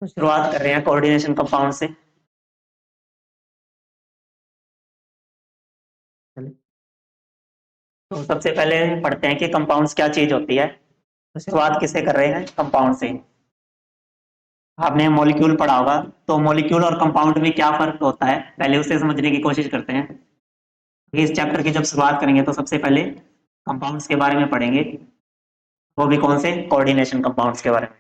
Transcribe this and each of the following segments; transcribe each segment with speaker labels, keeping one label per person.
Speaker 1: तो शुरुआत कर रहे हैं कोऑर्डिनेशन कंपाउंड से। तो सबसे पहले पढ़ते हैं कि कंपाउंड्स क्या चीज होती है। तो शुरुआत किससे कर रहे हैं? कंपाउंड से। आपने मॉलिक्यूल पढ़ा होगा, तो मॉलिक्यूल और कंपाउंड में क्या फर्क होता है पहले उसे समझने की कोशिश करते हैं। इस चैप्टर की जब शुरुआत करेंगे तो सबसे पहले कंपाउंड्स के बारे में पढ़ेंगे, वो भी कौन से? कोऑर्डिनेशन कंपाउंड्स के बारे में।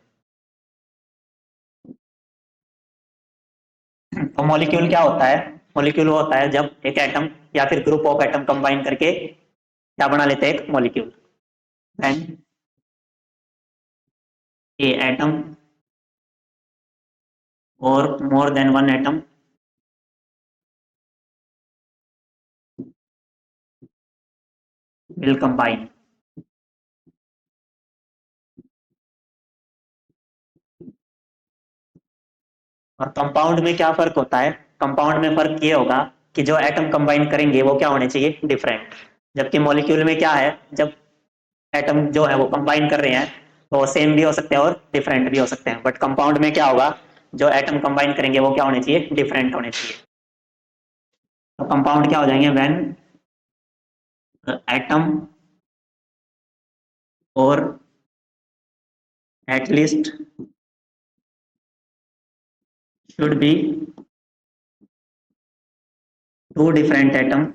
Speaker 1: तो मॉलिक्यूल क्या होता है? मॉलिक्यूल वो होता है जब एक एटम या फिर ग्रुप ऑफ एटम कंबाइन करके क्या बना लेते हैं? एक मॉलिक्यूल। व्हेन ए एटम और more than one atom will combine. और कंपाउंड में क्या फर्क होता है? कंपाउंड में फर्क ये होगा कि जो एटम कंबाइन करेंगे वो क्या होने चाहिए? डिफरेंट। जबकि मॉलिक्यूल में क्या है, जब एटम जो है वो कंबाइन कर रहे हैं तो सेम भी हो सकते हैं और डिफरेंट भी हो सकते हैं, बट कंपाउंड में क्या होगा? जो एटम कंबाइन करेंगे वो क्या होने चाहिए? डिफरेंट होने चाहिए। तो कंपाउंड क्या हो जाएंगे? व्हेन एटम और at least should be two different atom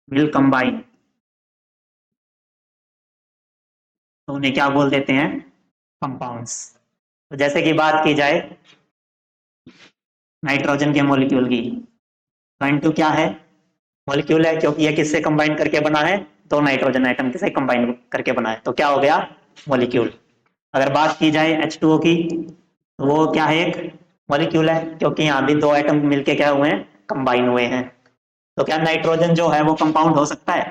Speaker 1: will combine. तो उन्हें क्या बोल देते हैं? कंपाउंड्स। तो जैसे कि बात की जाए नाइट्रोजन के मॉलिक्यूल की, तो N2 क्या है? मॉलिक्यूल है, क्योंकि ये किससे कंबाइन करके बना है? दो नाइट्रोजन आइटम किसे कंबाइन करके बना है, तो क्या हो गया? मॉलिक्यूल। अगर बात की जाए H2O की, तो वो क्या है? एक मॉलिक्यूल है, क्योंकि यहाँ भी दो आइटम मिलके क्या हुए हैं? कंबाइन हुए हैं। तो क्या नाइट्रोजन जो है वो कंपाउंड हो सकता है?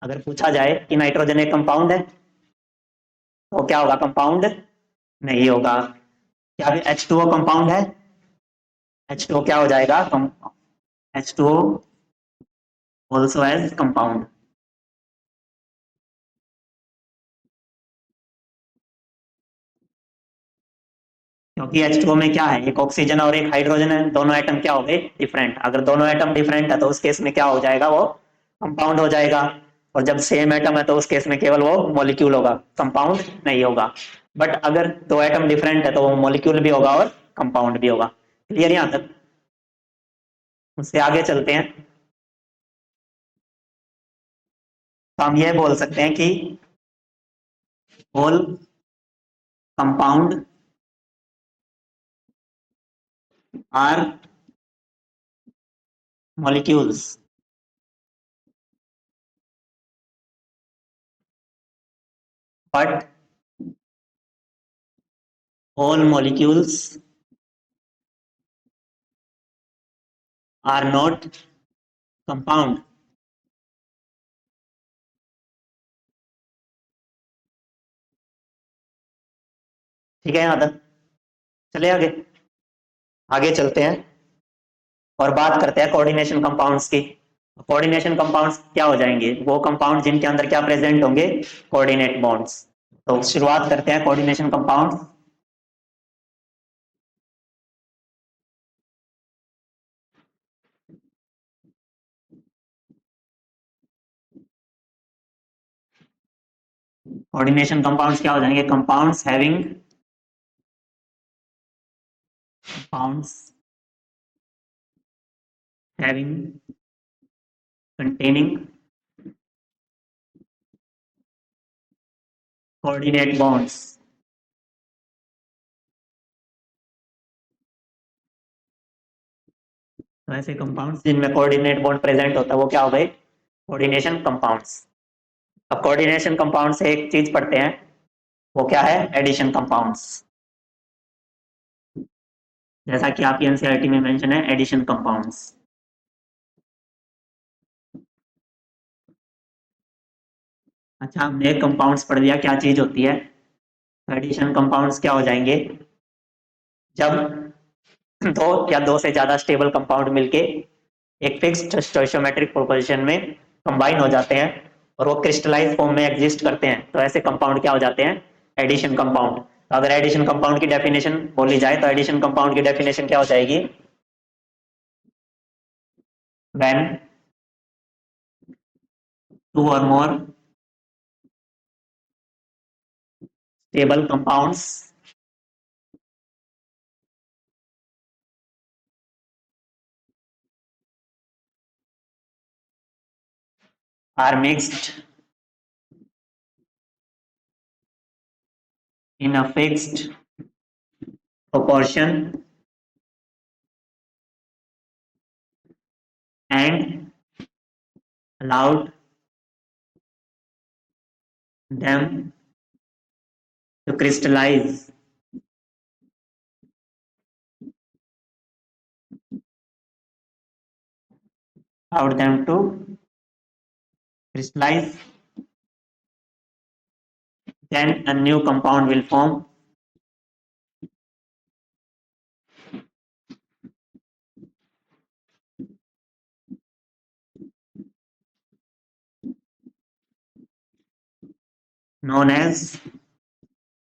Speaker 1: अगर पूछा जाए कि नाइट्रोजन एक कंपाउंड है, तो क्या होगा? कंपाउंड नहीं होगा। क्या H2O कंपाउंड है? H2O क्या हो जाएगा? H2O also as compound। क्योंकि H2O में क्या है? एक ऑक्सीजन और एक हाइड्रोजन है, दोनों एटम क्या हो गए? डिफरेंट। अगर दोनों एटम डिफरेंट है तो उस केस में क्या हो जाएगा? वो कंपाउंड हो जाएगा। और जब सेम एटम है तो उस केस में केवल वो मॉलिक्यूल होगा, कंपाउंड नहीं होगा। बट अगर दो एटम डिफरेंट है तो वो मॉलिक्यूल भी होगा और कंपाउंड भी होगा। क्लियर यहां तक? उससे आगे चलते हैं। तो हम ये बोल सकते हैं कि whole compound are molecules. But all molecules are not compound। ठीक है यहां तक? चले आगे। आगे चलते हैं और बात करते हैं कोऑर्डिनेशन कंपाउंड्स की। कोऑर्डिनेशन कंपाउंड्स क्या हो जाएंगे? वो कंपाउंड जिनके अंदर क्या प्रेजेंट होंगे? Coordinate bonds. तो शुरुआत करते हैं कोऑर्डिनेशन कंपाउंड। कोऑर्डिनेशन कंपाउंड्स क्या हो जाएंगे? Compounds having compounds having containing coordinate bonds. तो ऐसे कंपाउंड्स जिनमें कोऑर्डिनेट बॉन्ड प्रेजेंट होता है वो क्या हो गए? Coordination compounds. अब कोऑर्डिनेशन कंपाउंड से एक चीज पढ़ते हैं, वो क्या है? Addition compounds. जैसा कि आपकी एनसीईआरटी में मेंशन है, एडिशन कंपाउंड्स। अच्छा, हमने कंपाउंड्स पढ़ लिया क्या चीज होती है। एडिशन कंपाउंड्स क्या हो जाएंगे? जब दो या दो से ज्यादा स्टेबल कंपाउंड मिलके एक फिक्स्ड स्टोइशियोमेट्रिक प्रोपोजिशन में कंबाइन हो जाते हैं और वो क्रिस्टलाइज फॉर्म में एग्जिस्ट करते हैं, तो ऐसे कंपाउंड क्या हो जाते हैं? Addition compound. तो अगर एडिशन कंपाउंड की डेफिनेशन बोली जाए तो एडिशन कंपाउंड की डेफिनेशन क्या हो जाएगी? व्हेन टू और more stable compounds are mixed in a fixed proportion and allowed them to crystallize allowed them to crystallize, then a new compound will form known as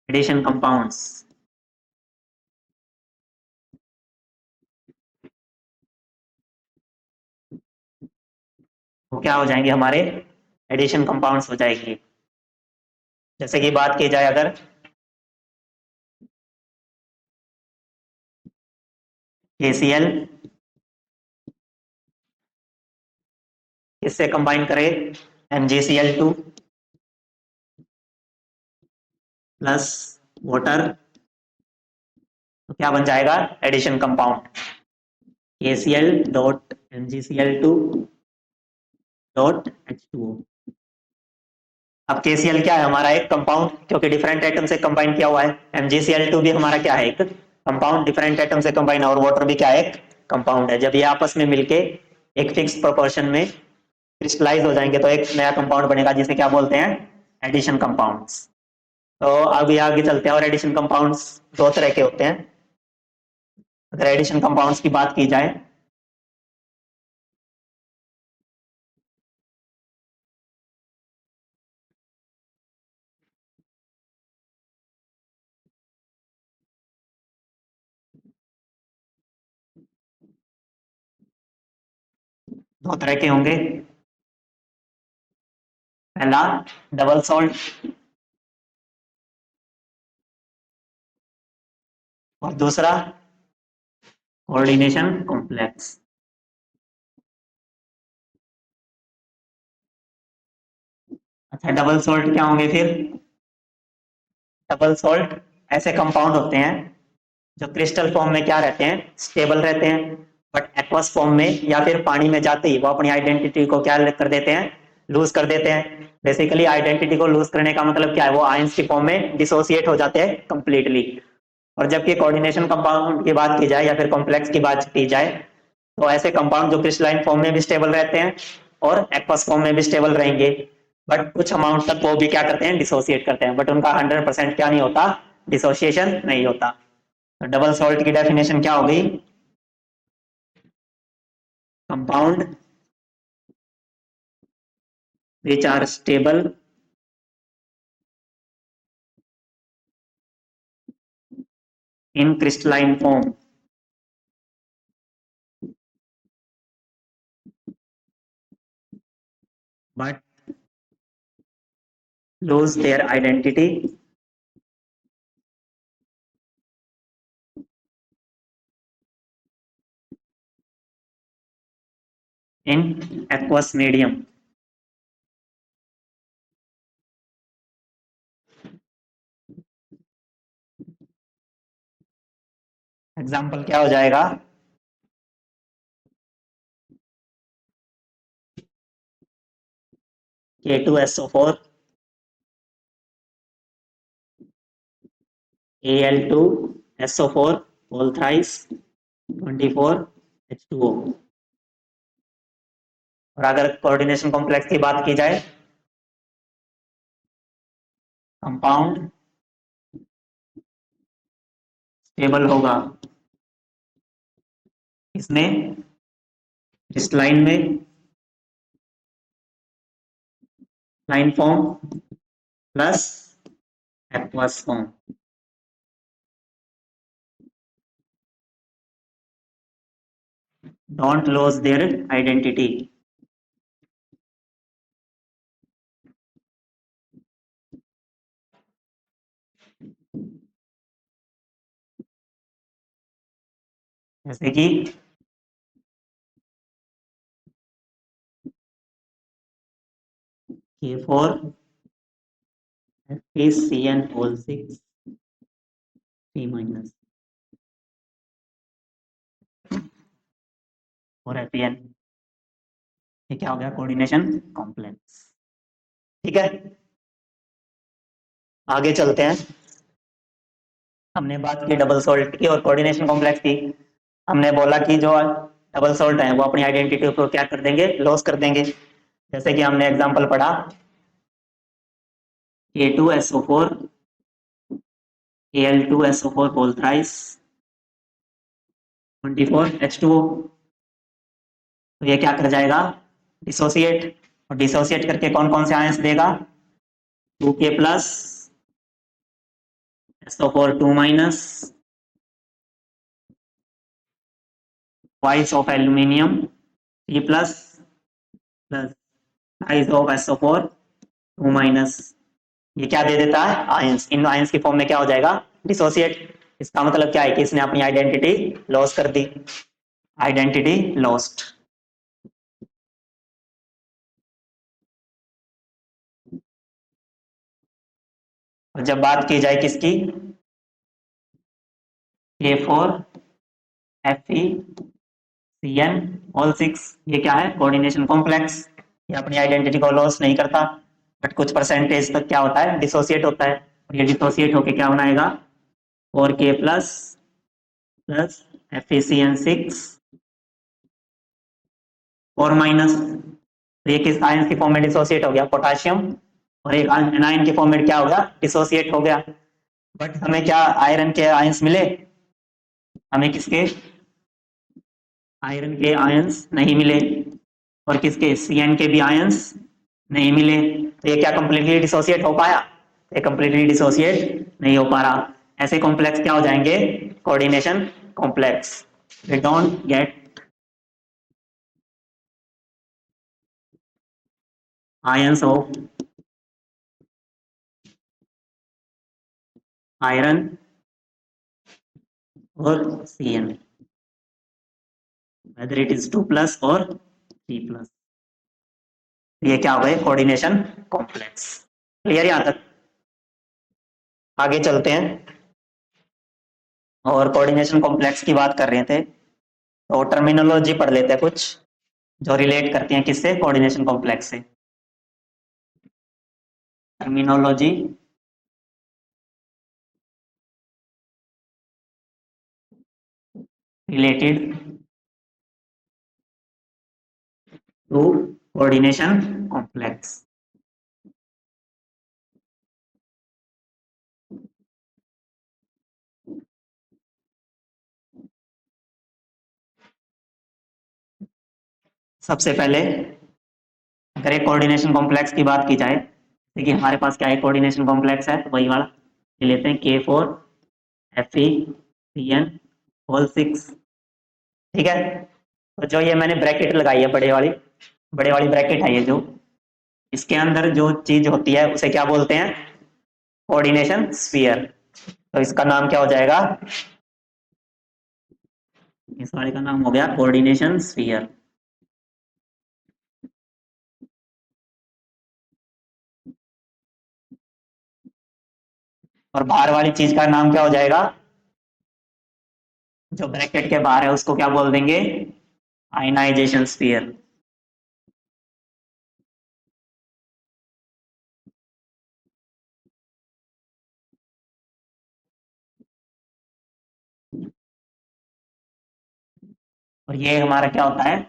Speaker 1: addition compounds. वो क्या हो जाएंगे? हमारे addition compounds हो जाएंगे। जैसे कि बात की जाए अगर KCl इससे कंबाइन करें MgCl2 प्लस वाटर, तो क्या बन जाएगा? Addition compound KCl dot MgCl2 dot H2O। अब KCl क्या है? हमारा एक कंपाउंड, क्योंकि डिफरेंट एटम से कंबाइन किया हुआ है। MgCl2 भी हमारा क्या है? एक कंपाउंड, डिफरेंट एटम से कंबाइन, और वाटर भी क्या है? एक कंपाउंड है। जब ये आपस में मिलके एक फिक्स प्रोपोर्शन में क्रिस्टलाइज हो जाएंगे तो एक नया कंपाउंड बनेगा जिसे क्या बोलते हैं? Addition compounds. तो अभी आगे चलते हैं। और एडिशन कंपाउंड्स दो तरह के होते हैं। अगर एडिशन कंपाउंड्स की बात की जाए दो तरह के होंगे। पहला डबल सॉल्ट और दूसरा कोऑर्डिनेशन कॉम्प्लेक्स। अच्छा, डबल सॉल्ट क्या होंगे फिर? डबल सॉल्ट ऐसे कंपाउंड होते हैं जो क्रिस्टल फॉर्म में क्या रहते हैं? स्टेबल रहते हैं, बट एक्वस फॉर्म में या फिर पानी में जाते ही वो अपनी आइडेंटिटी को क्या कर देते हैं? लूज कर देते हैं। बेसिकली आइडेंटिटी को लूज करने का मतलब क्या है? वो आयंस की फॉर्म में डिसोसिएट हो जाते हैं कंप्लीटली। और जबकि कोऑर्डिनेशन कंपाउंड की बात की जाए या फिर कॉम्प्लेक्स की बात की जाए तो ऐसे कंपाउंड जो क्रिस्टलाइन फॉर्म में भी स्टेबल रहते हैं और एक्वस फॉर्म में भी स्टेबल रहेंगे, बट कुछ अमाउंट तक वो भी क्या करते हैं? डिसोसिएट करते हैं, बट उनका 100% क्या नहीं होता? डिसोसिएशन नहीं होता। तो डबल सॉल्ट की डेफिनेशन क्या हो गई? Compound which are stable in crystalline form but lose their identity in aqueous medium। Example क्या हो जाएगा? K2SO4, Al2SO4 whole thrice 24H2O। और अगर कोऑर्डिनेशन कॉम्प्लेक्स की बात की जाए, कंपाउंड स्टेबल होगा इसमें इस लाइन में line form plus aqueous form. Don't loss their identity. जैसे कि K4 FeCN whole 6 P minus और FeN। ये क्या हो गया? Coordination complex. ठीक है, आगे चलते हैं। हमने बात की डबल सोल्ट की और कोऑर्डिनेशन कॉम्प्लेक्स की। हमने बोला कि जो डबल सोल्ट है वो अपनी आइडेंटिटी को क्या कर देंगे? लॉस कर देंगे। जैसे कि हमने एग्जांपल पढ़ा K2SO4 Al2SO4 whole thrice 24H2O। तो ये क्या कर जाएगा? डिसोसिएट। और डिसोसिएट करके कौन कौन से आयंस देगा? 2K plus SO4 2 minus twice of aluminium 3 plus plus twice of SO4 2 minus. ये क्या दे देता है? आयंस। इन आयंस की फॉर्म में क्या हो जाएगा? डिसोसिएट। इसका मतलब क्या है कि इसने अपनी आइडेंटिटी लॉस कर दी। Identity lost. और जब बात की जाए किसकी? K4 FeCN होल 6, ये क्या है? Coordination complex. ये अपनी आइडेंटिटी को लॉस नहीं करता, बट कुछ परसेंटेज तक क्या होता है? डिसोसिएट होता है। और ये डिसोसिएट होके क्या बनाएगा? 4K प्लस प्लस FeCN6 और माइनस। तो ये किस आयन की फॉर्म में डिसोसिएट हो गया? पोटाशियम। और एक एनायन की फॉर्म में क्या हो गया? डिसोसिएट हो गया। बट हमें क्या आयरन के आयंस मिले? हमें किसके? आयरन के आयंस नहीं मिले। और किसके? सीएन के भी आयंस नहीं मिले। तो ये क्या कंप्लीटली डिसोसिएट हो पाया? ये कंप्लीटली डिसोसिएट नहीं हो पा रहा। ऐसे कॉम्प्लेक्स क्या हो जाएंगे? Coordination complex. We don't get ions of iron और CN, whether it is 2 plus और 3 प्लस। ये क्या हो गए? Coordination complex. क्लियर यहां तक? आगे चलते हैं और कोऑर्डिनेशन कॉम्प्लेक्स की बात कर रहे थे तो टर्मिनोलॉजी पढ़ लेते हैं कुछ जो रिलेट करती हैं किससे? कोऑर्डिनेशन कॉम्प्लेक्स से। Terminology related to coordination complex. सबसे पहले अगर एक कोऑर्डिनेशन कॉम्प्लेक्स की बात की जाए, देखिए हमारे पास क्या है? कोऑर्डिनेशन कॉम्प्लेक्स है वही वाला ये लेते हैं, K4 FeCN होल 6। ठीक है, तो जो ये मैंने ब्रैकेट लगाई है बड़े वाली ब्रैकेट है ये, जो इसके अंदर जो चीज होती है उसे क्या बोलते हैं? Coordination sphere. तो इसका नाम क्या हो जाएगा? इस वाले का नाम हो गया कोऑर्डिनेशन स्फीयर। और बाहर वाली चीज का नाम क्या हो जाएगा? जो ब्रैकेट के बाहर है उसको क्या बोल देंगे? Ionisation sphere. और ये हमारा क्या होता है?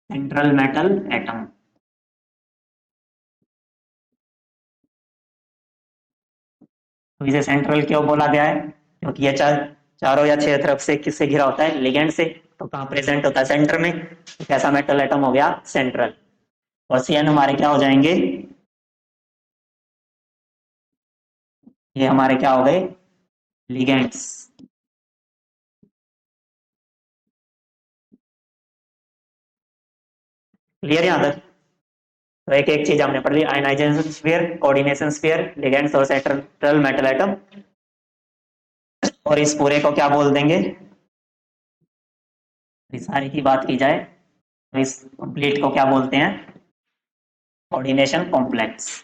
Speaker 1: Central metal atom. तो इसे सेंट्रल क्यों बोला गया है? क्योंकि ये चारों या छह तरफ से किससे घिरा होता है? लिगेंड से। तो कहाँ प्रेजेंट होता है? सेंटर में। तो कैसा मेटल एटम हो गया? सेंट्रल। और CN हमारे क्या हो जाएंगे? ये हमारे क्या हो गए? लिगेंड्स। क्लियर यहाँ तक? तो एक एक चीज हमने पढ़ ली, ionization sphere, coordination sphere, ligands और सेंट्रल मेटल एटम। और इस पूरे को क्या बोल देंगे? इस सारी की बात की जाए तो इस कंप्लीट को क्या बोलते हैं? Coordination complex.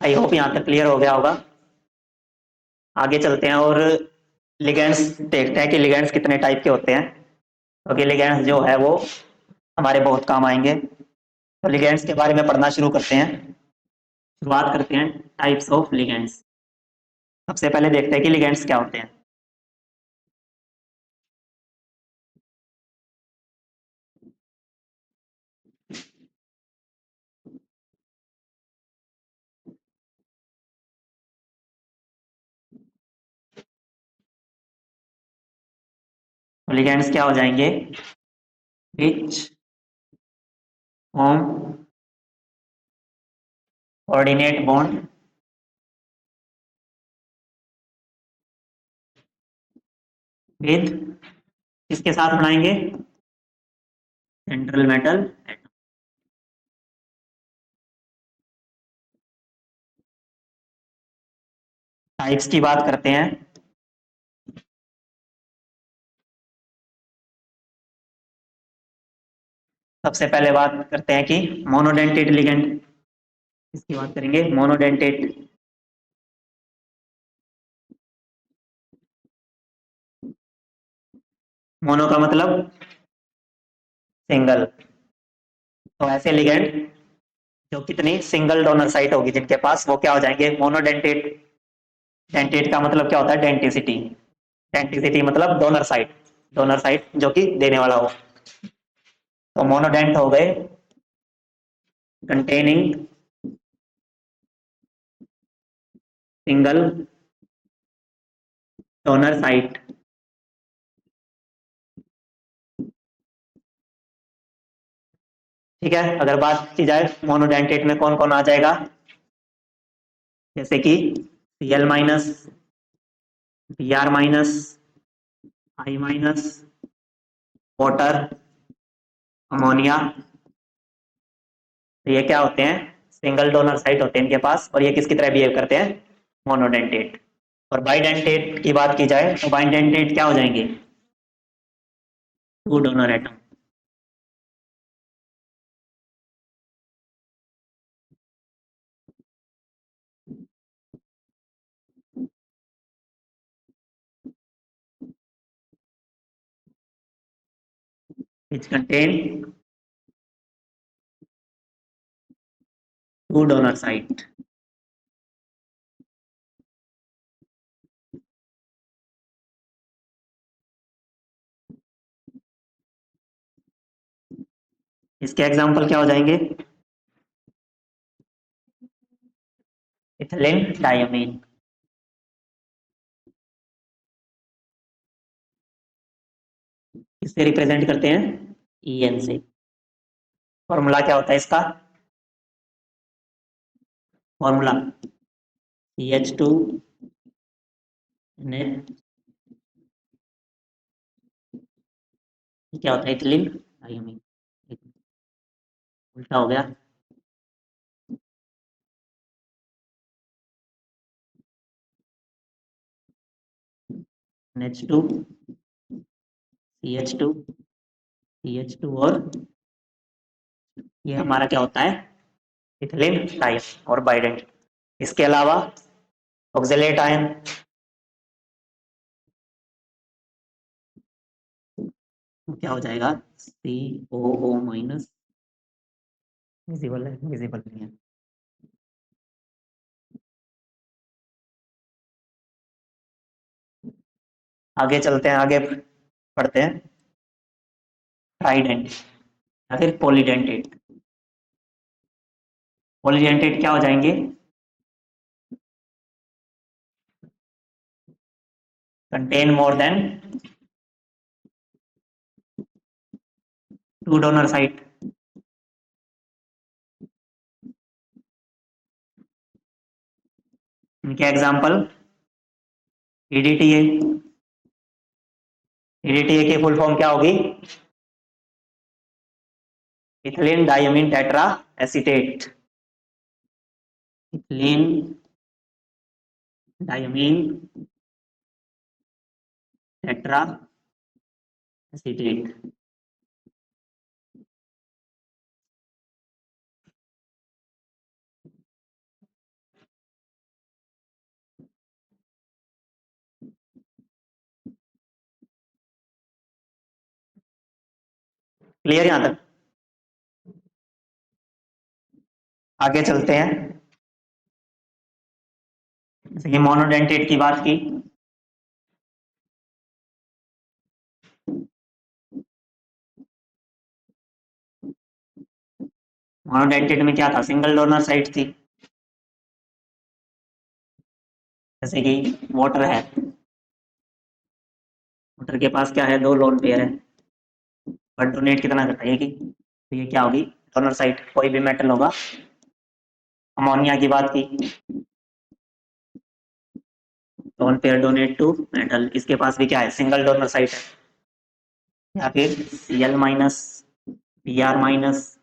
Speaker 1: आई होप यहाँ तक क्लियर हो गया होगा। आगे चलते हैं और लिगेंड्स देखते हैं कि लिगेंड्स कितने टाइप के होते हैं, क्योंकि तो लिगेंड्स जो है वो हमारे बहुत काम आएंगे। तो लिगेंड्स के बारे में पढ़ना शुरू करते हैं। शुरुआत करते हैं टाइप्स ऑफ लिगेंड्स। सबसे पहले देखते हैं कि लिगेंड्स क्या होते हैं। तो लिगेंड्स क्या हो जाएंगे? Which form coordinate bond with, किसके साथ बनाएंगे? Central metal atom. टाइप्स की बात करते हैं। सबसे पहले बात करते हैं कि मोनोडेंटेट लिगेंड, इसकी बात करेंगे। मोनोडेंटेट, मोनो का मतलब सिंगल। तो ऐसे लिगेंड जो कितनी सिंगल डोनर साइट होगी जिनके पास, वो क्या हो जाएंगे? मोनोडेंटेट। डेंटेट का मतलब क्या होता है? डेंटिसिटी। डेंटिसिटी मतलब डोनर साइट, डोनर साइट जो कि देने वाला हो। तो मोनोडेंट हो गए कंटेनिंग सिंगल डोनर साइट। ठीक है, अगर बात की जाए मोनोडेंटेट में कौन कौन आ जाएगा, जैसे कि Cl minus, Br minus, I minus, water, ammonia. तो ये क्या होते हैं? सिंगल डोनर साइट होते हैं इनके पास, और ये किसकी तरह बिहेव करते हैं? मोनोडेंटेट। और बाइडेंटेट की बात की जाए तो बाइडेंटेट क्या हो जाएंगे? Two donor atom. which contain two donor site। इसके एग्जाम्पल क्या हो जाएंगे? Ethylene diamine. किससे रिप्रेजेंट करते हैं? EN से। फॉर्मूला क्या होता है इसका? फॉर्मूला CH2 नेट, क्या होता है? Ethylene diamine. उल्टा हो गया। NH2 CH2 CH2 और ये हमारा क्या होता है? इथिलीन डायमीन और बाइडेंट। इसके अलावा ऑक्सलेट आयन, क्या हो जाएगा? COO minus. विजिबल है? विजिबल नहीं है। आगे चलते हैं, आगे पढ़ते हैं। ट्राइडेंट या फिर पॉलीडेंटेट। पॉलीडेंटेट क्या हो जाएंगे? Contain more than 2 donor site. इनके एग्जाम्पल ईडीटीए। ईडीटीए की फुल फॉर्म क्या होगी? Ethylene diamine tetra acetate. Ethylene diamine tetra acetate. Clear यहां तक? आगे चलते हैं। जैसे कि मोनोडेंटेट की बात की, मोनोडेंटेट में क्या था? सिंगल डोनर साइट थी। जैसे कि वाटर है, वाटर के पास क्या है? 2 लोन पेयर है, बट डोनेट कितना करता है? एक ही। तो ये क्या होगी? Donor site. कोई भी मेटल होगा। अमोनिया की बात की, lone pair donate to metal, इसके पास भी क्या है? सिंगल डोनर साइट है। या फिर Cl माइनस, Br माइनस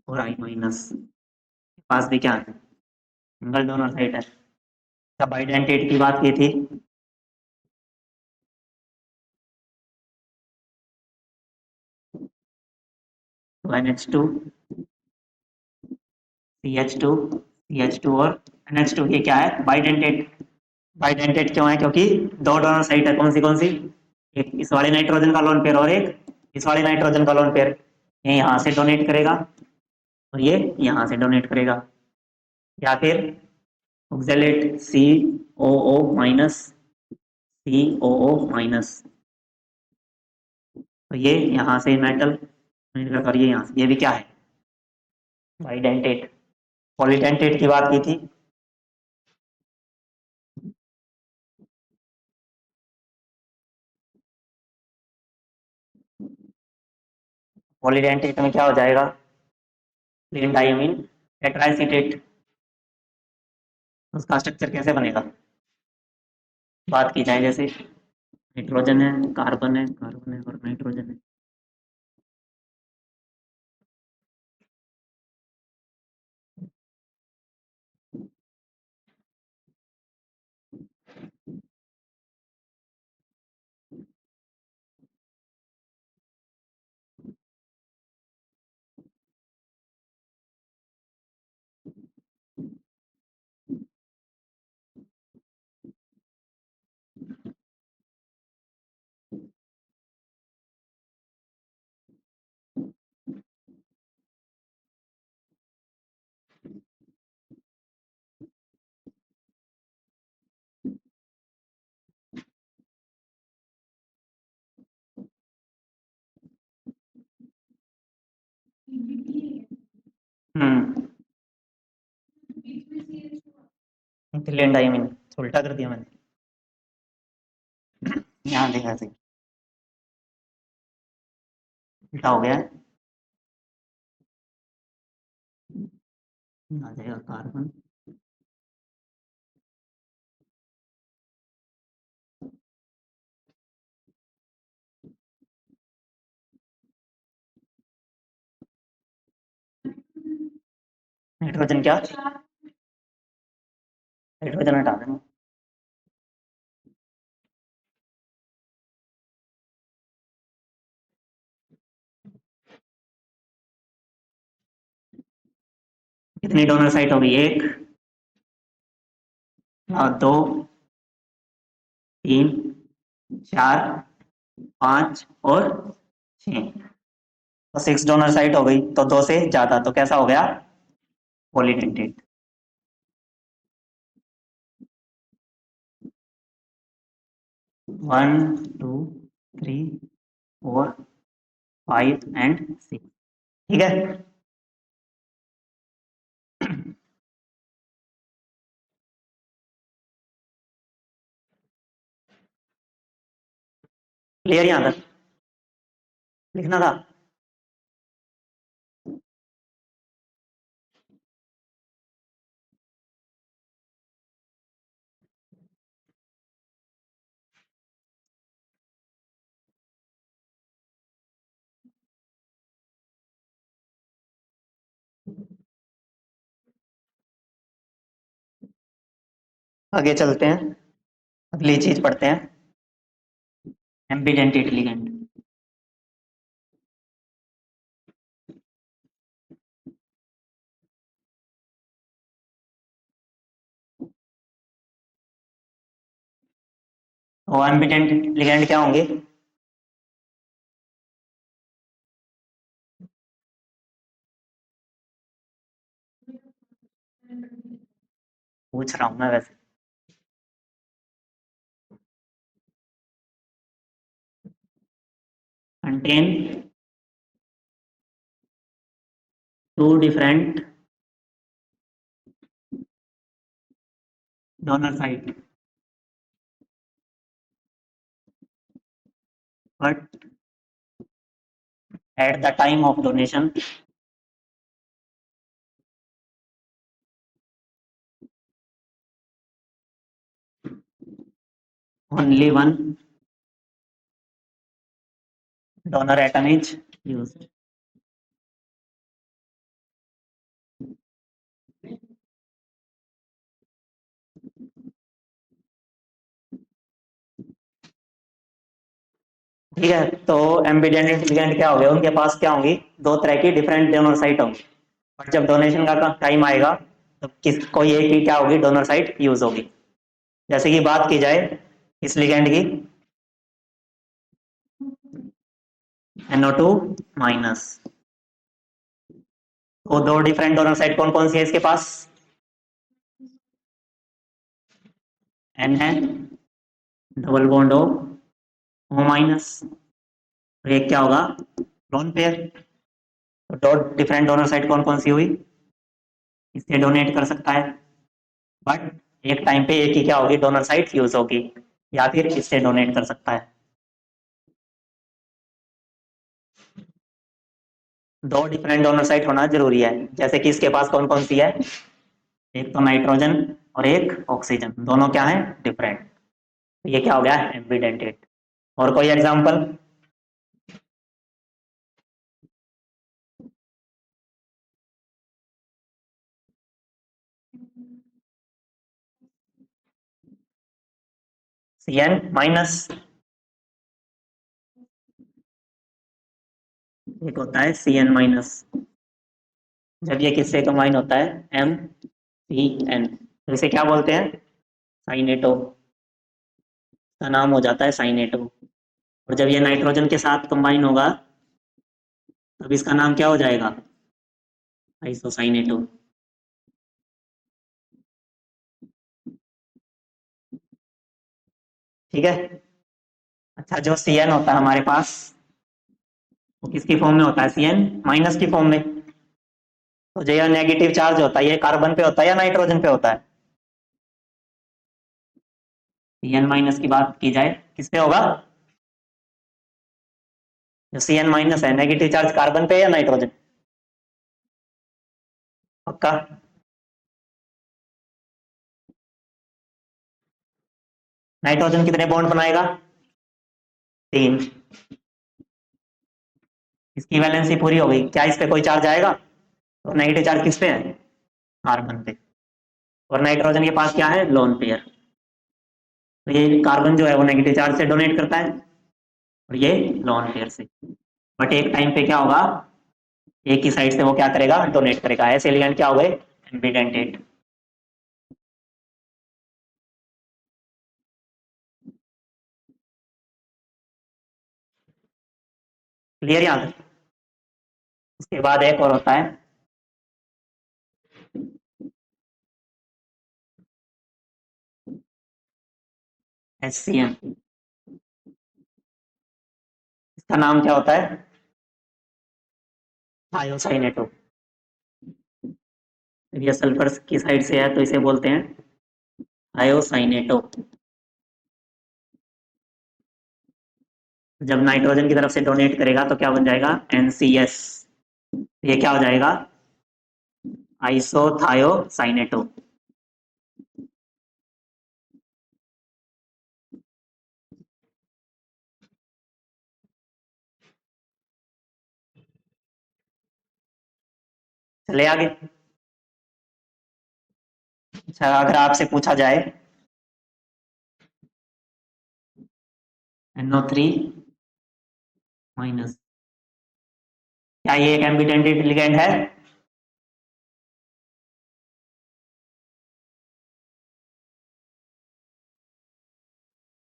Speaker 1: और I माइनस, पास भी क्या है? सिंगल डोनर साइट है। तब आइडेंटिटी की बात की थी, तो NH2 CH2 CH2 और NH2, ये क्या है? बाइडेंटेट। बाइडेंटेट क्यों है? क्योंकि 2 डोनर साइट है। कौन सी? एक इस वाले नाइट्रोजन का लोन पेयर और एक इस वाले नाइट्रोजन का लोन पेयर। ये यहाँ से डोनेट करेगा और ये यहाँ से डोनेट करेगा। या फिर oxalate COO minus COO minus, तो ये यहाँ से मेटल करिए, यहाँ से ये भी क्या है? बाइडेंटेट। पॉलीडेंटेट की बात की थी, पॉलीडेंटेट में क्या हो जाएगा? Plane diamine tetraacetate. उसका स्ट्रक्चर कैसे बनेगा? बात की जाए, जैसे नाइट्रोजन है, कार्बन है, कार्बन है और नाइट्रोजन है। हम्म, प्लेन डायमीन उल्टा कर दिया मैंने, यहाँ देखा सही, उल्टा हो गया है। आ जाएगा कार्बन, नाइट्रोजन क्या? नाइट्रोजन हटा देना। कितनी डोनर साइट होगी? एक और दो, तीन, चार, पांच और छह, तो 6 डोनर साइट हो गई। तो 2 से ज्यादा तो कैसा हो गया? पॉलीडेंटेट। 1 2 3 4 5 एंड 6। ठीक है, क्लियर यहां तक लिखना था। आगे चलते हैं, अगली चीज पढ़ते हैं, एम्बिडेंट लिगेंड। तो एम्बिडेंट लिगेंड क्या होंगे? पूछ रहा हूं मैं वैसे। Contain two different donor site but at the time of donation only one donor atom is used। ठीक है, तो एम्बिडेंट लिगेंड क्या हो गया, उनके पास क्या होंगी, दो तरह की डिफरेंट डोनर साइट होंगी, और जब डोनेशन का टाइम आएगा तो किस कोई एक ही क्या होगी, डोनर साइट यूज होगी। जैसे कि बात की जाए इस लिगेंड की, NO2 माइनस, तो दो डिफरेंट डोनर साइट कौन कौन सी है इसके पास? N है, डबल बॉन्ड O माइनस, और एक क्या होगा, लोन पेयर। तो दो डिफरेंट डोनर साइट कौन कौन सी हुई, इससे डोनेट कर सकता है, बट एक टाइम पे एक ही क्या होगी, डोनर साइट यूज होगी, या फिर इससे डोनेट कर सकता है। दो डिफरेंट डोनर साइट होना जरूरी है, जैसे कि इसके पास कौन कौन सी है, एक तो नाइट्रोजन और एक ऑक्सीजन, दोनों क्या है, डिफरेंट। तो ये क्या हो गया, एम्बिडेंटेट। और कोई एग्जांपल? CN माइनस, एक होता है CN माइनस, जब ये किससे कंबाइन होता है, MCN, तो इसे क्या बोलते हैं, साइनेटो, का नाम हो जाता है साइनेटो। और जब ये नाइट्रोजन के साथ कंबाइन होगा तब इसका नाम क्या हो जाएगा, आइसोसाइनेटो। ठीक है। अच्छा, जो CN होता है हमारे पास, वो किसकी फॉर्म में होता है, CN माइनस की फॉर्म में। तो जो ये नेगेटिव चार्ज होता है, ये कार्बन पे होता है या नाइट्रोजन पे होता है? CN माइनस की बात की जाए किस पे होगा, जो CN माइनस है, नेगेटिव चार्ज कार्बन पे या नाइट्रोजन? पक्का? नाइट्रोजन कितने बॉन्ड बनाएगा, 3। इसकी वैलेंसी पूरी हो गई, क्या इस पे कोई चार्ज आएगा, तो नेगेटिव चार्ज किस पे है, कार्बन पे। और नाइट्रोजन के पास क्या है, लोन पेयर। तो ये कार्बन जो है वो नेगेटिव चार्ज से डोनेट करता है, और ये लोन पेयर से। बट एक टाइम पे क्या होगा, एक ही साइड से वो क्या करेगा, डोनेट करेगा। ऐसे एलिमेंट क्या हो गए, एम्बिडेंटेट। क्लियर यहाँ तक? उसके बाद एक और होता है HCN। इसका नाम क्या होता है? थायोसाइनेटो। ये सल्फर की साइड से है तो इसे बोलते हैं थायोसाइनेटो। जब नाइट्रोजन की तरफ से डोनेट करेगा तो क्या बन जाएगा? NCS। ये क्या हो जाएगा? आइसोथायोसाइनेटो। चले आगे। अच्छा, अगर आपसे पूछा जाए NO3 माइनस, क्या ये एक एम्बिडेंट लिगेंड है?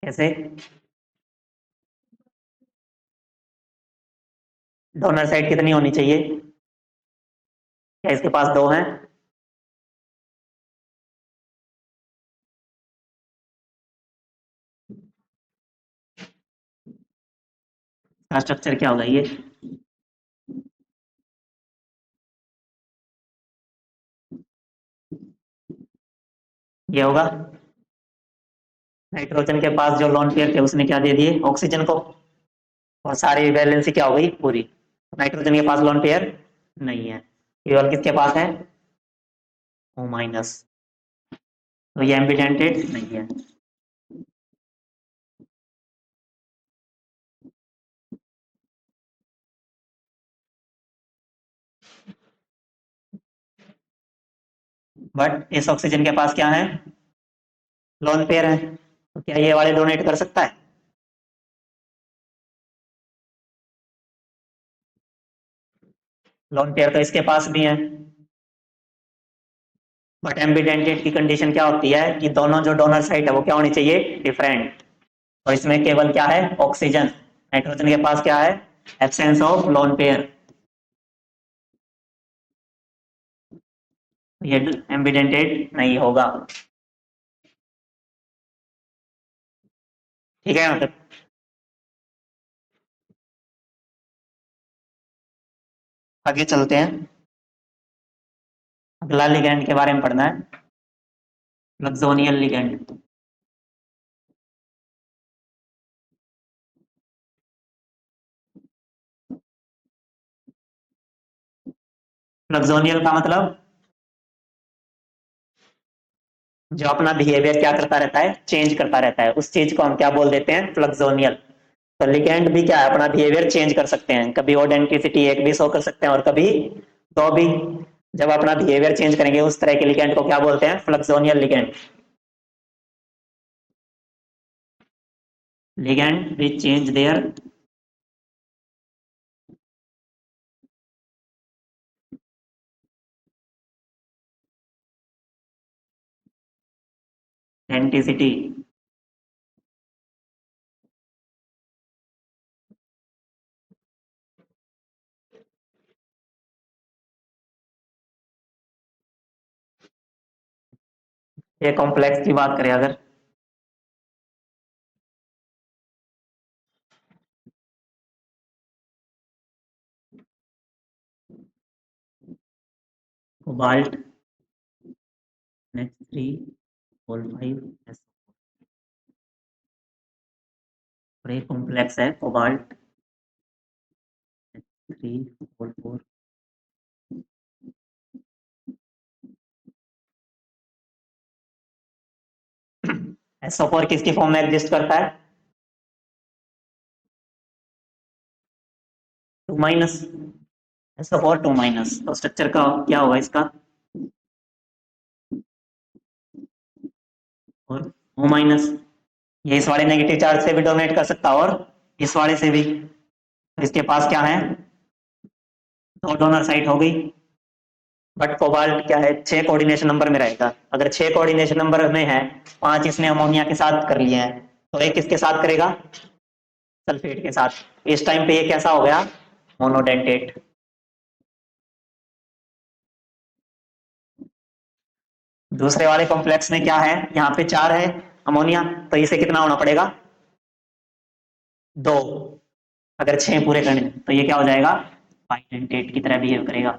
Speaker 1: कैसे? डोनर साइड कितनी होनी चाहिए? क्या इसके पास दो हैं? इसका स्ट्रक्चर क्या होगा ये होगा नाइट्रोजन के पास जो लोन पेयर थे उसने क्या दे दिए? ऑक्सीजन को। और सारी वैलेंसी क्या हो गई? पूरी। नाइट्रोजन के पास लोन पेयर नहीं है, केवल किसके पास है? O-। तो ये एम्बिडेंटेड नहीं है। बट इस ऑक्सीजन के पास क्या है? लोन पेयर है। तो क्या ये वाले डोनेट कर सकता है? लोन पेयर तो इसके पास भी है। बट एम्बिडेंटेड की कंडीशन क्या होती है कि दोनों जो डोनर साइट है वो क्या होनी चाहिए? डिफरेंट। और इसमें केवल क्या है? ऑक्सीजन। नाइट्रोजन के पास क्या है? Absence of lone pair. ये एम्बिडेंटेड नहीं होगा। ठीक है मतलब। आगे चलते हैं। अगला लिगेंड के बारे में पढ़ना है, फ्लक्सोनियल लिगेंड। फ्लक्सोनियल का मतलब जो अपना बिहेवियर क्या करता रहता है? चेंज करता रहता है। उस चीज को हम क्या बोल देते हैं? फ्लक्सोनियल। तो लिगेंड भी क्या है? अपना बिहेवियर चेंज कर सकते हैं। कभी आइडेंटिसिटी एक भी शो कर सकते हैं और कभी दो भी। जब अपना बिहेवियर चेंज करेंगे उस तरह के लिगेंड को क्या बोलते हैं? Fluxional ligand. Ligand which change their hapticity. ये कॉम्प्लेक्स की बात करें अगर, कोबाल्ट NH3O5S। और ये कॉम्प्लेक्स है कोबाल्ट NH3O4। SO4 किसकी फॉर्म में एग्जिस्ट करता है? 2 माइनस। SO4 2 minus. तो स्ट्रक्चर का क्या होगा इसका? और O-। ये इस वाले नेगेटिव चार्ज से भी डोनेट कर सकता है और इस वाले से भी। इसके पास क्या है? दो डोनर साइट हो गई। बट कोबाल्ट क्या है? 6 कोऑर्डिनेशन नंबर में रहेगा। अगर 6 कोऑर्डिनेशन नंबर में है, 5 इसने अमोनिया के साथ कर लिए हैं, तो एक किसके साथ करेगा? सल्फेट के साथ। इस टाइम पे ये कैसा हो गया? मोनोडेंटेट। दूसरे वाले कॉम्प्लेक्स में क्या है? यहाँ पे 4 है अमोनिया, तो इसे कितना होना पड़ेगा? 2। अगर 6 पूरे करने तो ये क्या हो जाएगा, बाइडेंटेट की तरह बिहेव करेगा।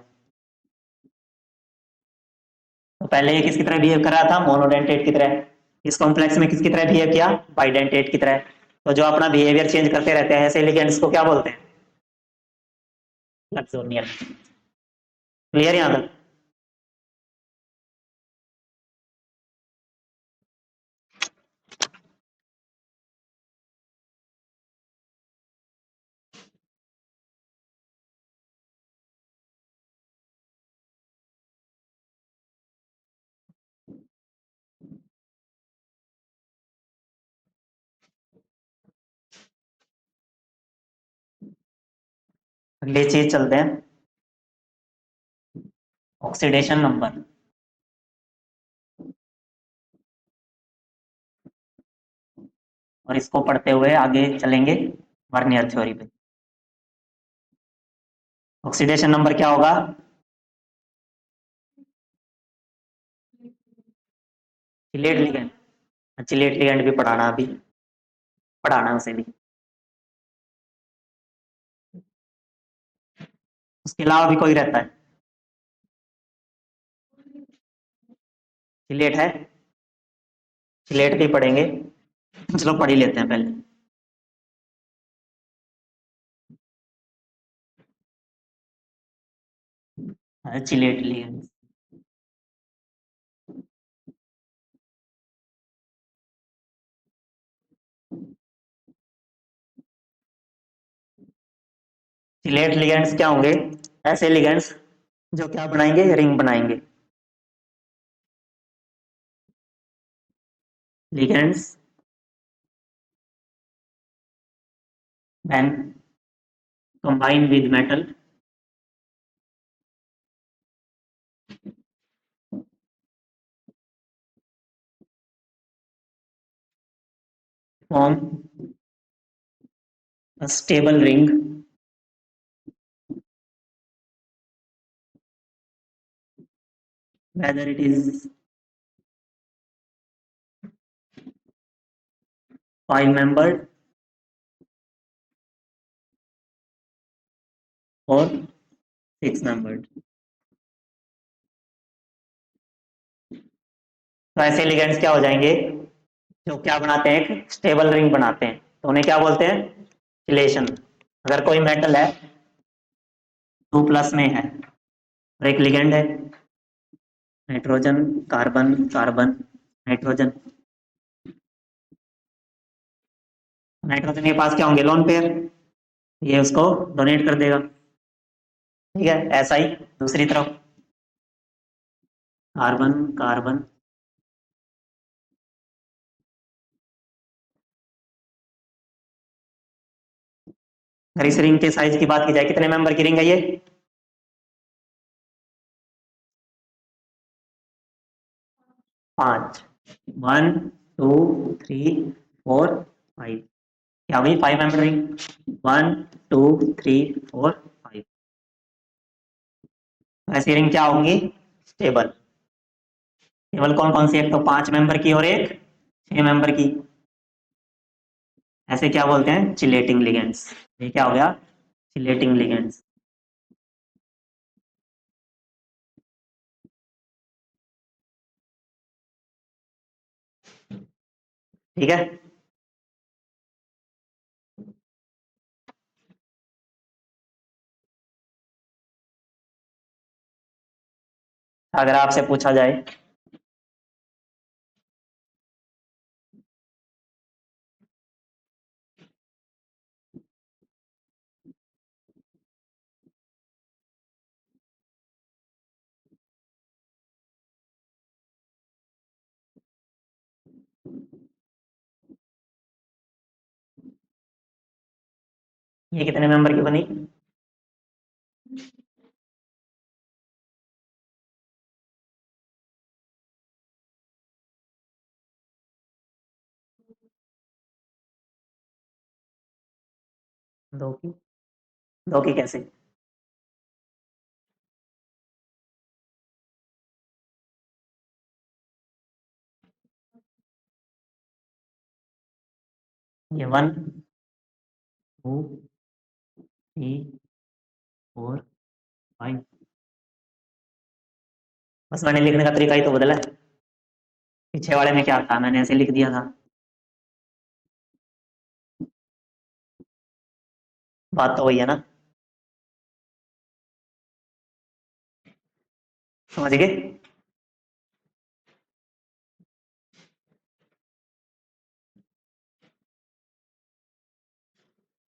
Speaker 1: तो पहले ये किसकी तरह बिहेव कर रहा था, मोनोडेंटेट की तरह। इस कॉम्प्लेक्स में किसकी तरह बिहेव किया, बाइडेंटेट की तरह। तो जो अपना बिहेवियर चेंज करते रहते हैं ऐसे एलिगेंट्स को क्या बोलते हैं, लक्सोनियल। क्लियर यहां तक। अगली चीज चलते हैं, ऑक्सीडेशन नंबर। और इसको पढ़ते हुए आगे चलेंगे वर्नियर थ्योरी पे। ऑक्सीडेशन नंबर क्या होगा, चिलेट लिगेंड। चिलेट लिगेंड भी पढ़ाना, अभी पढ़ाना उसे भी। उसके अलावा भी कोई रहता है, चिलेट है, चिलेट भी पढ़ेंगे। चलो पढ़ ही लेते हैं पहले। Chelate ligand. चिलेट लिगेंड्स क्या होंगे, ऐसे लिगेंड्स जो क्या बनाएंगे, रिंग बनाएंगे। Ligands when combined with metal form a stable ring whether it is 5 membered or 6 membered। तो ऐसे लिगेंड्स क्या हो जाएंगे, जो क्या बनाते हैं, एक स्टेबल रिंग बनाते हैं, तो उन्हें क्या बोलते हैं, चिलेशन। अगर कोई मेटल है 2+ में है और एक लिगेंड है nitrogen carbon carbon nitrogen, nitrogen के पास क्या होंगे, लोन पेयर, ये उसको डोनेट कर देगा। ठीक है, ऐसा ही दूसरी तरफ कार्बन कार्बन। अगर इस रिंग के साइज की बात की जाए, कितने मेंबर की रिंग है ये, 5। 1 2 3 4 5, क्या हुई, 5 मेंबर रिंग। 1 2 3 4 5। ऐसी रिंग क्या होंगी, स्टेबल। केवल कौन कौन सी, एक तो 5 मेंबर की और एक 6 मेंबर की। ऐसे क्या बोलते हैं, चिलेटिंग लिगेंड्स। ये क्या हो गया, चिलेटिंग लिगेंड्स। ठीक है। अगर आपसे पूछा जाए, ये कितने मेंबर की बनी, दो की, दो की कैसे, ये 1 2 4 5। बस मैंने लिखने का तरीका ही तो बदला है। पीछे वाले में क्या था, मैंने ऐसे लिख दिया था। बात तो वही है ना, समझ गए।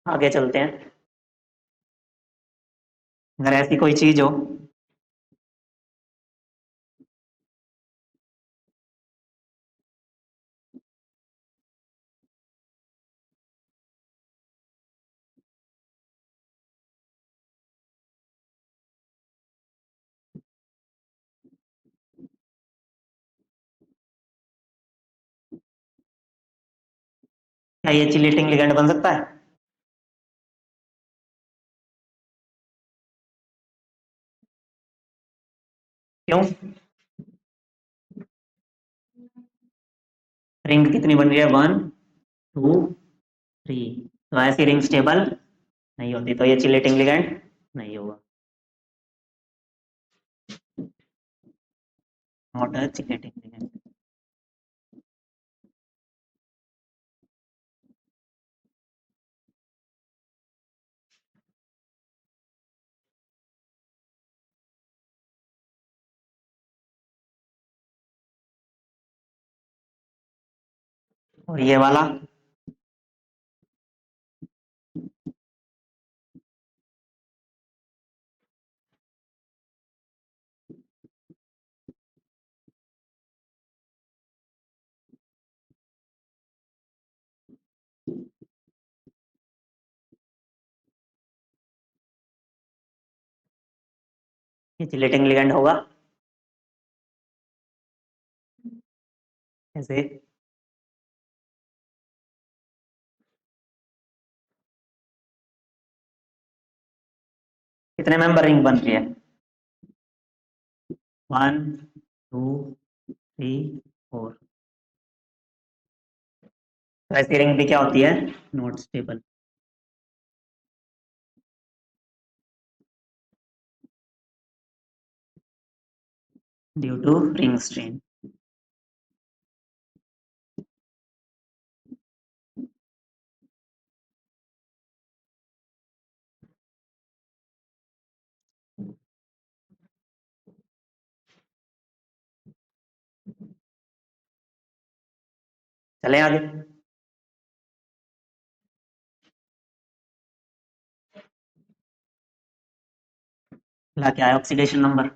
Speaker 1: आगे चलते हैं। अगर ऐसी कोई चीज हो क्या ये चिलेटिंग लिगेंड बन सकता है? क्यों? रिंग कितनी बन रही है, 1 2 3। तो ऐसी रिंग स्टेबल नहीं होती, तो ये चिलेटिंग लिगेंड नहीं होगा। Not a chelating ligand. और ये वाला? ये चिलेटिंग लिगेंड होगा ऐसे। कितने मेंबर रिंग बन रही है? 1 2 3 4। तो ऐसी रिंग भी क्या होती है, not stable. Due to ring strain. चले आगे। ला क्या है, ऑक्सीडेशन नंबर।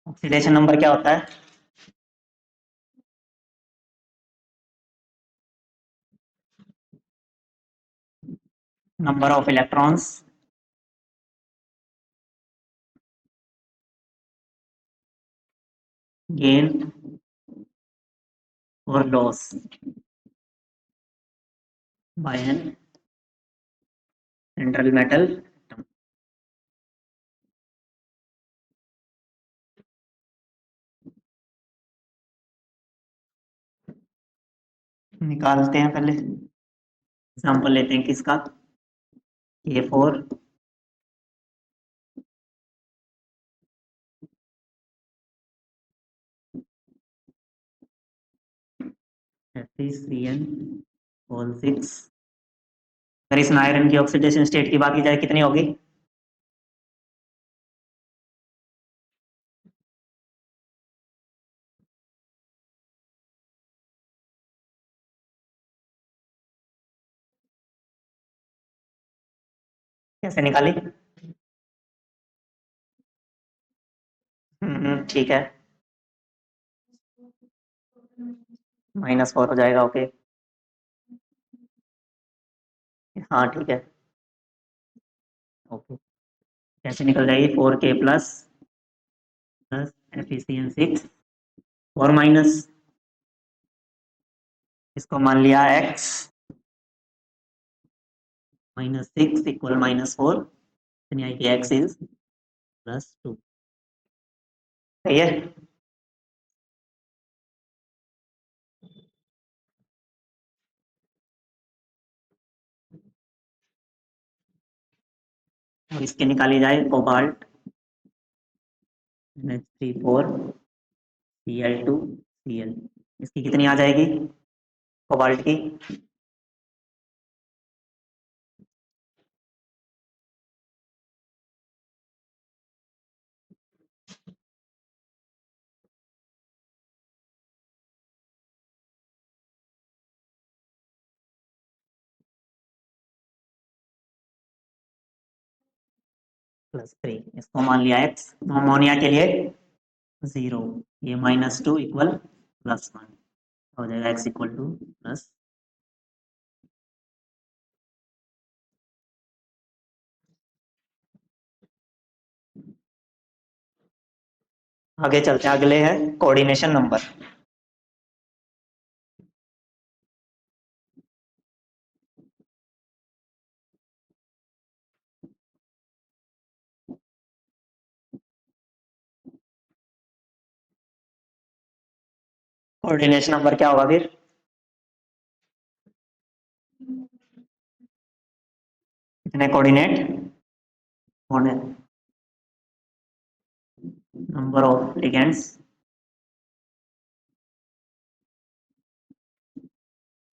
Speaker 1: ऑक्सीडेशन नंबर क्या होता है? नंबर ऑफ इलेक्ट्रॉन्स गेन और loss by N central metal atom. निकालते हैं पहले। एग्जाम्पल लेते हैं किसका, K4 FeCN6। अगर इस आयरन की ऑक्सीडेशन स्टेट की बात की जाए कितनी होगी? कैसे निकाली? ठीक है, -4 हो जाएगा, ओके। हाँ ठीक है, ओके। कैसे निकल जाएगी, 4K प्लस प्लस FeCN6 और माइनस, इसको मान लिया x -6 इक्वल -4, यानी आई कि x इज +2। सही है। और इसके निकाली जाए कोबाल्ट NH3 4 Cl2 Cl, इसकी कितनी आ जाएगी कोबाल्ट की? +3, इसको मान लिया x, अमोनिया के लिए 0, ये -2 इक्वल +1 हो जाएगा, x इक्वल टू प्लस। आगे चलते हैं, अगले है कोऑर्डिनेशन नंबर। कोऑर्डिनेशन नंबर क्या होगा फिर? कितने कोऑर्डिनेट होने, number of ligands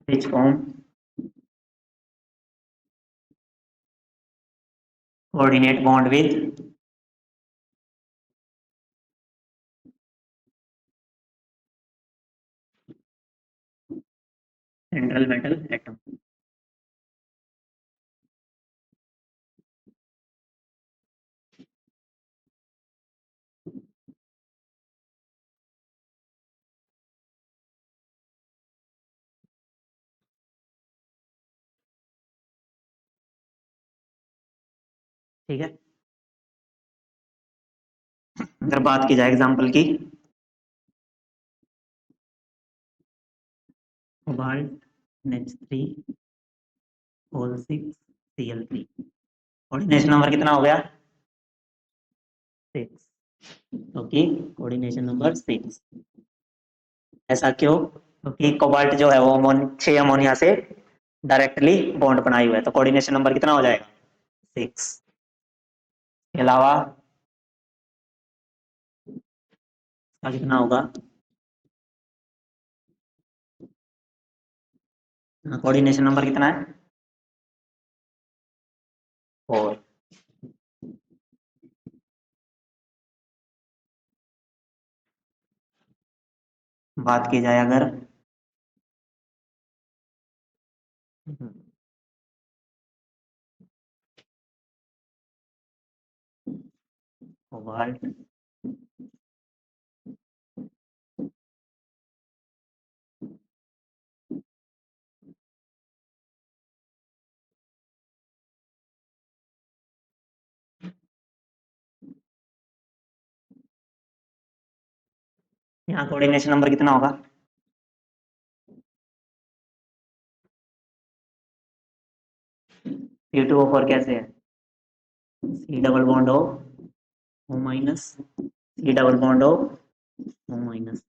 Speaker 1: which form coordinate bond with central metal atom। ठीक है, अगर बात की जाए एग्जांपल की, cobalt NH3 O6 Cl3, coordination number कितना हो गया? 6, ओके, कोऑर्डिनेशन नंबर 6। ऐसा क्यों? क्योंकि कोबाल्ट जो है वो 6 अमोनिया से डायरेक्टली बॉन्ड बनाई हुआ है, तो कोऑर्डिनेशन नंबर कितना हो जाएगा? 6। के अलावा इसका कितना होगा? कोऑर्डिनेशन नंबर कितना है? 4। बात की जाए अगर कोबाल्ट यहाँ कोऑर्डिनेशन नंबर कितना होगा? C2O4 कैसे है? C double bond O, O minus, C double bond O, O minus,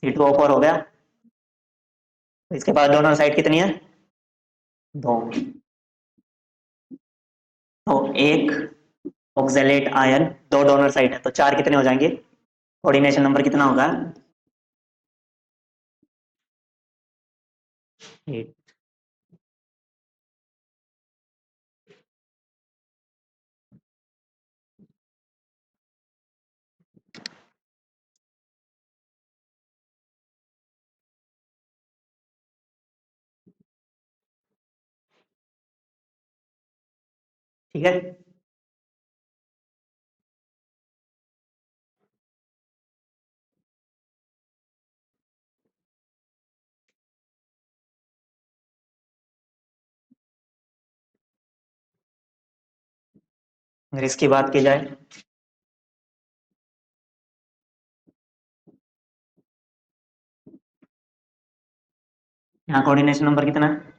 Speaker 1: C2O4 हो गया। तो इसके बाद डोनर साइड कितनी है? 2। तो एक ऑक्सैलेट आयन, 2 डोनर साइड है, तो 4 कितने हो जाएंगे? कोऑर्डिनेशन नंबर कितना होगा? 8। ठीक है, अगर इसकी बात की जाए, यहाँ कोऑर्डिनेशन नंबर कितना है?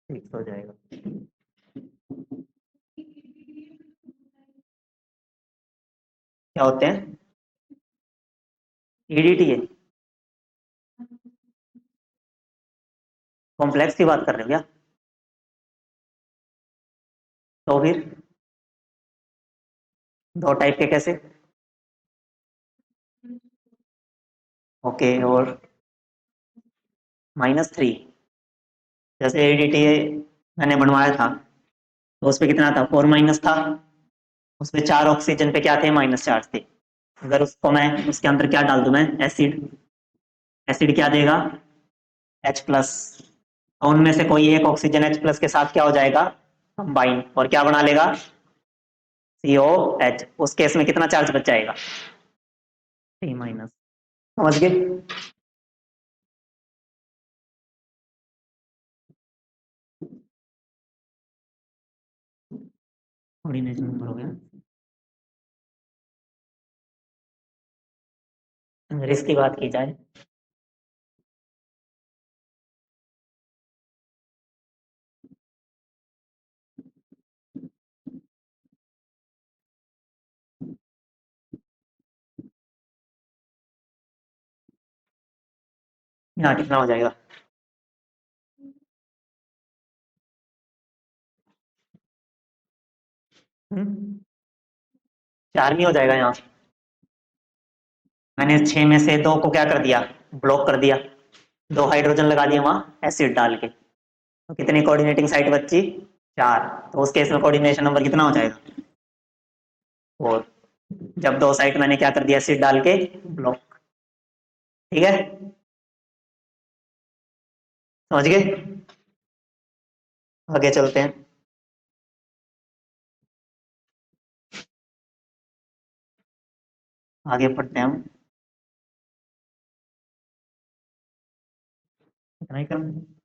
Speaker 1: 6 हो जाएगा। क्या होते हैं? EDTA, कॉम्प्लेक्स की बात कर रहे हो क्या? तो फिर दो टाइप के कैसे? ओके, और -3, जैसे एडीटी मैंने बनवाया था तो उस पे कितना था, 4- था। उसमें 4 ऑक्सीजन पे क्या थे, -4 थे। अगर उसको मैं उसके अंदर क्या डाल दूं, मैं एसिड, एसिड क्या देगा, H+। उनमें से कोई एक ऑक्सीजन H+ के साथ क्या हो जाएगा, कंबाइन, और क्या बना लेगा, COH। उस केस में कितना चार्ज बच जाएगा, 3-। समझ गए? कोऑर्डिनेशन नंबर हो गया। अगर इसकी बात की जाए, यहाँ कितना हो जाएगा, हम्म? 4 नहीं हो जाएगा यहाँ? मैंने 6 में से 2 को क्या कर दिया, ब्लॉक कर दिया, 2 हाइड्रोजन लगा दिए वहां एसिड डाल के, तो कितनी कोऑर्डिनेटिंग साइट बची, 4। तो उस केस में कोऑर्डिनेशन नंबर कितना हो जाएगा, 4। जब 2 साइट मैंने क्या कर दिया, एसिड डाल के ब्लॉक। ठीक है, समझ गए? आगे चलते हैं, आगे पढ़ते हैं हम। इतना ही कम।